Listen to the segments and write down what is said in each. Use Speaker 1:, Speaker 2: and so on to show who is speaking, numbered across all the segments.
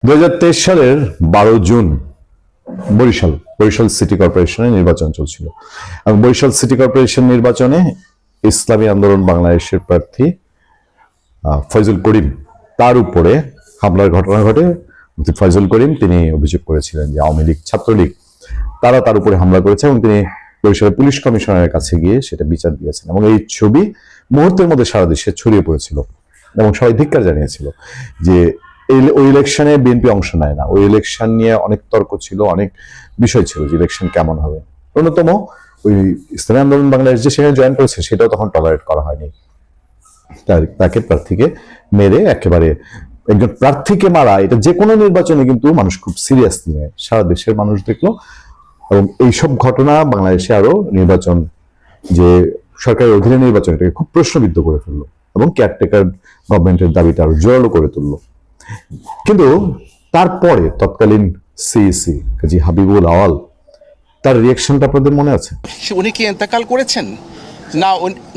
Speaker 1: 2023 সালের 12 June Barishal Barishal city কর্পোরেশনের নির্বাচন চলছিল এবং বরিশাল সিটি কর্পোরেশন নির্বাচনে ইসলামী আন্দোলন বাংলাদেশের প্রার্থী ফয়জুল করিম তার উপরে হামলার ঘটনা ঘটে। ফয়জুল করিম তিনি অভিযোগ করেছিলেন যে আওয়ামী লীগ ছাত্রলীগ তারা তার উপরে হামলা করেছে এবং তিনি বরিশালের পুলিশ কমিশনারের কাছে গিয়ে সেটা বিচার দিয়েছেন এবং এই ছবি মুহূর্তের মধ্যে সারা দেশে ছড়িয়ে পড়েছিল এবং সবাই ধিক্কার জানিয়েছিল যে ওই ইলেকশনে বিএনপি অংশ নেয় না। ওই ইলেকশন নিয়ে অনেক তর্ক ছিল, অনেক বিষয় ছিল যে ইলেকশন কেমন হবে। অন্যতম ওই ইসলামী আন্দোলন বাংলাদেশ যে সেখানে জয়েন করেছে সেটাও তখন টলারেট করা হয়নি। তাকে প্রার্থীকে মেরে একেবারে একজন প্রার্থীকে মারা, এটা যে কোনো নির্বাচনে কিন্তু মানুষ খুব সিরিয়াসলি নেয়, সারা দেশের মানুষ দেখলো। এবং এইসব ঘটনা বাংলাদেশে আরো নির্বাচন যে সরকারের অধীনে নির্বাচন এটাকে খুব প্রশ্নবিদ্ধ করে ফেললো এবং কেয়ারটেকার গভর্নমেন্টের দাবিটা আরো জোরালো করে তুললো। কিন্তু তারপরে তৎকালীন সিইসি কাজী হাবিবুল আওয়াল তার রিয়াকশনটা আপনাদের মনে আছে?
Speaker 2: উনি কি ইন্তেকাল করেছেন? না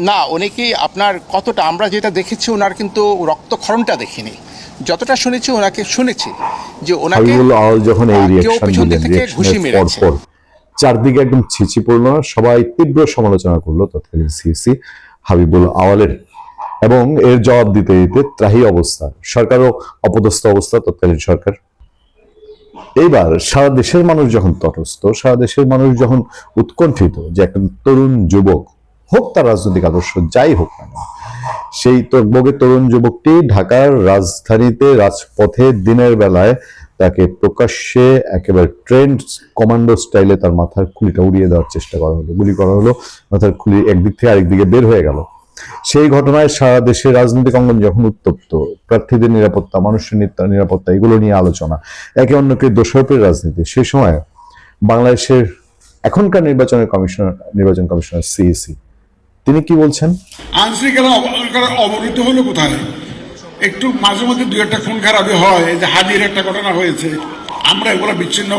Speaker 2: না, উনি কি আপনার কতটা, আমরা যেটা দেখেছি ওনার কিন্তু রক্তক্ষরণটা দেখিনি, যতটা শুনেছি ওনাকে শুনেছি যে ওনাকে
Speaker 1: হাবিবুল আওয়াল যখন এই রিয়াকশন দিলেন,
Speaker 2: ঘুষি মেরেছে,
Speaker 1: চারদিকে একদম ছিছি পড়লো, সবাই তীব্র সমালোচনা করলো তৎকালীন সিইসি হাবিবুল আওয়ালের এবং এর জবাব দিতে দিতে ত্রাহি অবস্থা, সরকারও অপদস্থ অবস্থা তৎকালীন সরকার। এইবার সারা দেশের মানুষ যখন তটস্থ, সারা দেশের মানুষ যখন উৎকণ্ঠিত যে একটা তরুণ যুবক হোক তার রাজনৈতিক আদর্শ যাই হোক না, সেই তরুণের তরুণ যুবকটি ঢাকার রাজধানীতে রাজপথে দিনের বেলায় তাকে প্রকাশ্যে একেবারে ট্রেন্ড কমান্ডো স্টাইলে তার মাথার খুলিটা উড়িয়ে দেওয়ার চেষ্টা করা হলো, গুলি করা হলো, মাথার খুলি একদিক থেকে আরেক দিকে বের হয়ে গেল। সেই ঘটনায় সারা দেশের রাজনৈতিক অঙ্গন যখন উত্তপ্ত, প্রার্থীদের নিরাপত্তা, মানুষের নিরাপত্তা, এগুলো নিয়ে আলোচনা, একে অন্যকে দোষারোপের রাজনীতি, সেই সময় বাংলাদেশের এখনকার নির্বাচন কমিশনার সিইসি তিনি কি বলছেন?
Speaker 3: আইনশৃঙ্খলা অবনতি হলো কোথায়? একটু মাঝে মধ্যে দু একটা খুন খারাপি হয়, যে হাজির একটা ঘটনা হয়েছে, আমরা এগুলো বিচ্ছিন্ন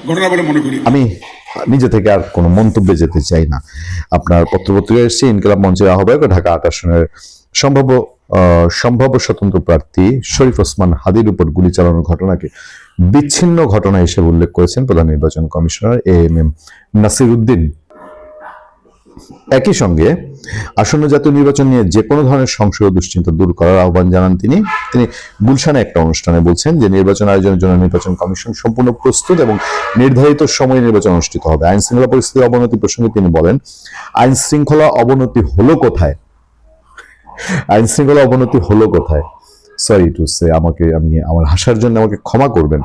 Speaker 3: ঘটনা বলে মনে করি।
Speaker 1: আমি নিজে থেকে আর কোনো মন্তব্যে যেতে চাই না। আপনার পত্রপত্রিকায় এসেছে ইনকিলাব মঞ্চের আহ্বায়ক ঢাকা ৮ আসনের সম্ভাব্য স্বতন্ত্র প্রার্থী শরীফ ওসমান হাদির উপর গুলি চালানোর ঘটনাকে বিচ্ছিন্ন ঘটনা হিসেবে উল্লেখ করেছেন প্রধান নির্বাচন কমিশনার এএমএম নাসির উদ্দিন। একই সঙ্গে আসন্ন জাতীয় নির্বাচন নিয়ে যে কোনো ধরনের সংশয় ও দুশ্চিন্তা দূর করার আহ্বান জানান তিনি। গুলশানে একটা অনুষ্ঠানে বলছেন যে নির্বাচন আয়োজনের জন্য নির্বাচন কমিশন সম্পূর্ণ প্রস্তুত এবং নির্ধারিত সময়ে নির্বাচন অনুষ্ঠিত হবে। আইন শৃঙ্খলা পরিস্থিতির অবনতি প্রসঙ্গে তিনি বলেন, আইন শৃঙ্খলা অবনতি হলো কোথায়? আইন শৃঙ্খলা অবনতি হলো কোথায়? সরি টু সে, আমি আমার হাসার জন্য আমাকে ক্ষমা করবেন।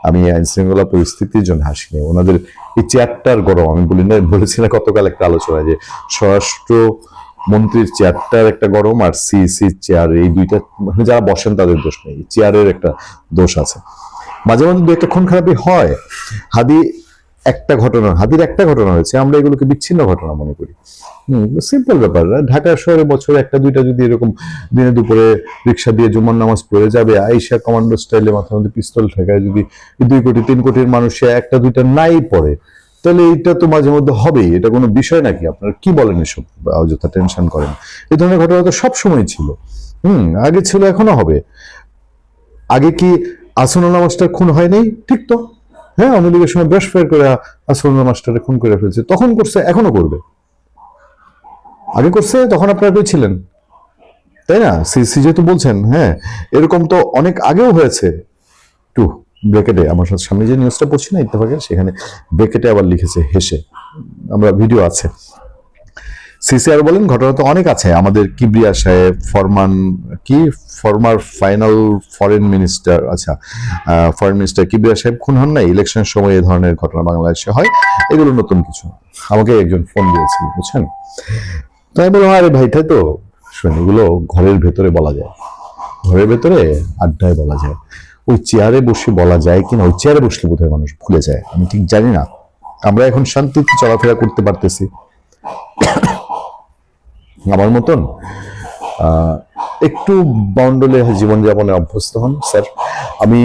Speaker 1: আমি আইন শৃঙ্খলা পরিস্থিতির জন্য হাসিনি, ওনাদের এই চেয়ারটার গরম। আমি বলেছি না গতকাল একটা আলোচনায় যে স্বরাষ্ট্র মন্ত্রীর চেয়ারটার একটা গরম আর সিইসি চেয়ার, এই দুইটা যারা বসেন তাদের দোষ নেই, চেয়ারের একটা দোষ আছে। মাঝে মাঝে দু একটা খুন খারাপি হয়। হাদির একটা ঘটনা হয়েছে, আমরা এগুলোকে বিচ্ছিন্ন ঘটনা মনে করি। সিম্পল ব্যাপার। ঢাকা শহরে বছরে একটা দুইটা যদি এরকম দিনে দুপুরে রিক্সা দিয়ে জুমার নামাজ পড়ে যাবে, আইসা কমান্ডো স্টাইলে মাথার মধ্যে পিস্তল ঠেকায়, যদি 2 কোটি 3 কোটির মানুষে একটা দুইটা নাই পড়ে, তাহলে এইটা তো মাঝে মধ্যে হবেই। এটা কোনো বিষয় নাকি? আপনারা কি বলেন এসব? অযথা টেনশন করেন। এই ধরনের ঘটনা তো সবসময় ছিল, আগে ছিল, এখনো হবে। আগে কি আসনুল্লাহ মাস্টার খুন হয়নি? ঠিক তো, হ্যাঁ, আওয়ামী লীগের সময় ব্রাশ ফায়ার করে আসনুল্লাহ মাস্টারে খুন করে ফেলছে, তখন করছে, এখনো করবে। আগে করছে, তখন আপনারা কই ছিলেন? তাই না? সিসি যেহেতু বলছেন, হ্যাঁ, এরকম তো অনেক আগেও হয়েছে। একটু ব্রেকেটে আমার সামনে যে নিউজটা পড়ছি না ইত্তেফাকের, সেখানে ব্রেকেটে আবার লিখেছে হেসে, আমরা ভিডিও আছে। সিসি আর বলেন ঘটনা তো অনেক আছে। আমাদের কিবরিয়া সাহেব former final foreign minister, foreign minister Kibria সাহেব খুন হন নাই? ইলেকশনের সময় এই ধরনের ঘটনা বাংলাদেশে হয়, এগুলো নতুন কিছু। আমাকে একজন ফোন দিয়েছিল, বুঝছেন? তাই বললাম, আরে ভাই, তাই তো শোন, এগুলো ঘরের ভেতরে বলা যায়, ঘরের ভেতরে আড্ডায় বলা যায়। ওই চেয়ারে বসে বলা যায় কিনা, ওই চেয়ারে বসলে বোধহয় মানুষ ভুলে যায়, আমি ঠিক জানি না। আমরা এখন শান্তিতে চলাফেরা করতে পারতেছি। আমার মতন একটু বাউন্ডলে জীবনযাপনে অভ্যস্ত হন স্যার। আমি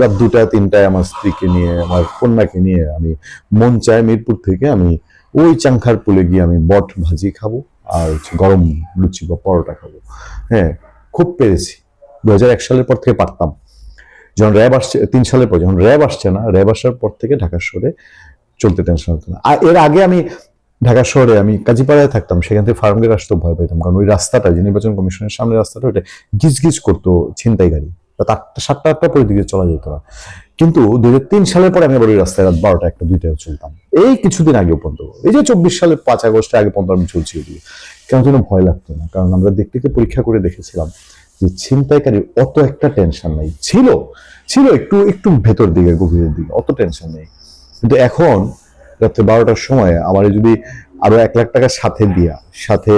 Speaker 1: রাত 2টা-3টায় আমার স্ত্রীকে নিয়ে, আমার কন্যাকে নিয়ে আমি মন চায় মিরপুর থেকে আমি ওই চাংখার পুলে গিয়ে আমি বট ভাজি খাবো আর গরম লুচি বা পরোটা খাবো। হ্যাঁ, খুব পেরেছি। 2001 সালের পর থেকে পারতাম। যখন র্যাব আসছে 3 সালের পর, যখন র্যাব আসছে না, র্যাব আসার পর থেকে ঢাকা শহরে চলতে টেনশন হতো না। আর এর আগে আমি ঢাকা শহরে আমি কাজীপাড়ায় থাকতাম, সেখান থেকে ফার্মগেট আসতে ভয় পেতাম, কারণ ওই রাস্তাটা, যে নির্বাচন কমিশনের সামনে রাস্তাটা, ওটা গিজ গিজ করতো ছিনতাই গাড়ি, 7টা 8টা পরে দিকে চলা যেত না। কিন্তু 2003 সালের পরে আমি আবার ওই রাস্তায় রাত 12টা 1টা 2টায় চলতাম, এই কিছুদিন আগে পর্যন্ত। এই যে 24 সালের 5 আগস্টের আগে পর্যন্ত আমি চলছি ওদিকে, কেন যেন ভয় লাগতো না, কারণ আমরা দেখতে পরীক্ষা করে দেখেছিলাম যে ছিনতাইকারী অত একটা টেনশন নাই, ছিল একটু একটু ভেতর দিকে, গভীরের দিকে, অত টেনশন নেই। কিন্তু এখন রাত্রে 12টার সময় আমার যদি আরো 1 লাখ টাকা সাথে দিয়া, সাথে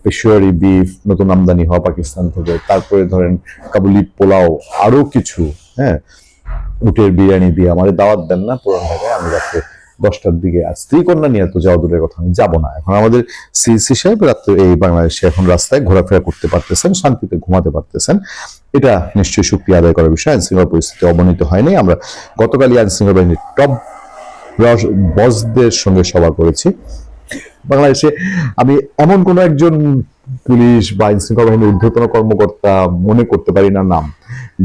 Speaker 1: পেশোয়ারি বিফ নতুন আমদানি হওয়া পাকিস্তান থেকে, তারপরে ধরেন কাবুলি পোলাও, আরো কিছু, হ্যাঁ, উটের বিরিয়ানি দিয়ে আমার দাওয়াত দেন না পুরান ঢাকায়, আমি রাত্রে 10টার দিকে। আর স্ত্রী কন্যা নিয়ে তো যাওয়া দূরের কথা, আমি যাবো না। এখন আমাদের সিসি সাহেব রাত্রে এই বাংলাদেশে এখন রাস্তায় ঘোরাফেরা করতে পারতেছেন, শান্তিতে ঘুমাতে পারতেছেন, এটা নিশ্চয়ই শুকরিয়া আদায় করার বিষয়। আইনশৃঙ্খলা পরিস্থিতি অবনীত হয়নি। আমরা গতকালই আইনশৃঙ্খলা বাহিনীর টপ বসদের সঙ্গে সভা করেছি। বাংলাদেশে আমি এমন কোন একজন পুলিশ বা আইন শৃঙ্খলা বাহিনীর ঊর্ধ্বতন কর্মকর্তা মনে করতে পারি না নাম,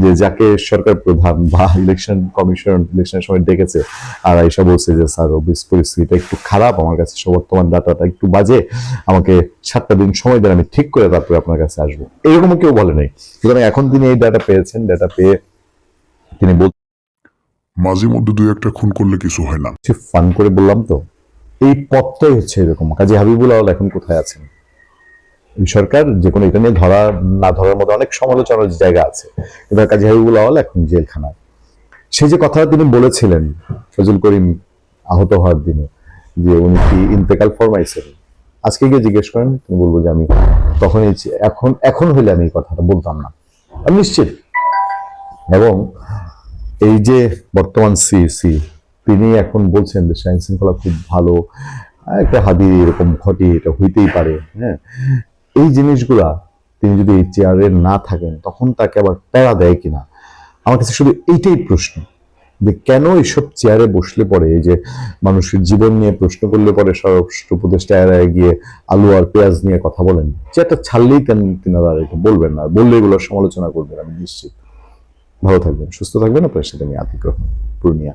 Speaker 1: যে যাকে সরকার প্রধান বা ইলেকশন কমিশন ইলেকশনের সময় ডেকেছে আর এসে বলছে যে স্যার পরিস্থিতিটা একটু খারাপ, আমার কাছে বর্তমান ডাটাটা একটু বাজে, আমাকে 7টা দিন সময় দেন, আমি ঠিক করে তারপরে আপনার কাছে আসবো, এরকম কেউ বলে নাই। সুতরাং এখন তিনি এই ডাটা পেয়েছেন, ডাটা পেয়ে তিনি
Speaker 4: মাঝে মধ্যে 2-1টা খুন করলে কিছু হয় না।
Speaker 1: ফান করে বললাম তো, এই পথটাই হচ্ছে এরকম। কাজী হাবিবুল আওয়াল এখন কোথায় আছেন? সরকার যে কোনো এটা নিয়ে ধরা না ধরার মতো অনেক সমালোচনার জায়গা আছে, কিন্তু কাজী হাবিবুল আওয়াল এখন জেলখানায়। সে যে কথাটা তিনি বলেছিলেন ফজল করিম আহত হওয়ার দিনে, যে উনি কি ইন্তেকাল ফরমাইছেন, আজকে গিয়ে জিজ্ঞেস করেন, তিনি বলবো যে আমি তখনই, এখন হইলে আমি এই কথাটা বলতাম না, আমি নিশ্চিত। এবং এই যে বর্তমান সিসি, তিনি এখন বলছেন যে আইন শৃঙ্খলা খুব ভালো, একটা হাদি এরকম ঘটে, এটা হইতেই পারে। হ্যাঁ, এই জিনিসগুলা তিনি যদি এই চেয়ারে না থাকেন তখন তাকে আবার প্যারা দেয় কিনা, আমার কাছে শুধু এইটাই প্রশ্ন, যে কেন এইসব চেয়ারে বসলে পরে, এই যে মানুষের জীবন নিয়ে প্রশ্ন করলে পরে স্বরাষ্ট্র উপদেষ্টা এড়ায় গিয়ে আলু আর পেঁয়াজ নিয়ে কথা বলেন, চেয়ারটা ছাড়লেই কেন তিনারা এটা বলবেন না, বললে এগুলোর সমালোচনা করবেন, আমি নিশ্চিত। ভালো থাকবেন, সুস্থ থাকবেন। আপনার সাথে আমি আতিক রহমান, পূর্ণিয়া।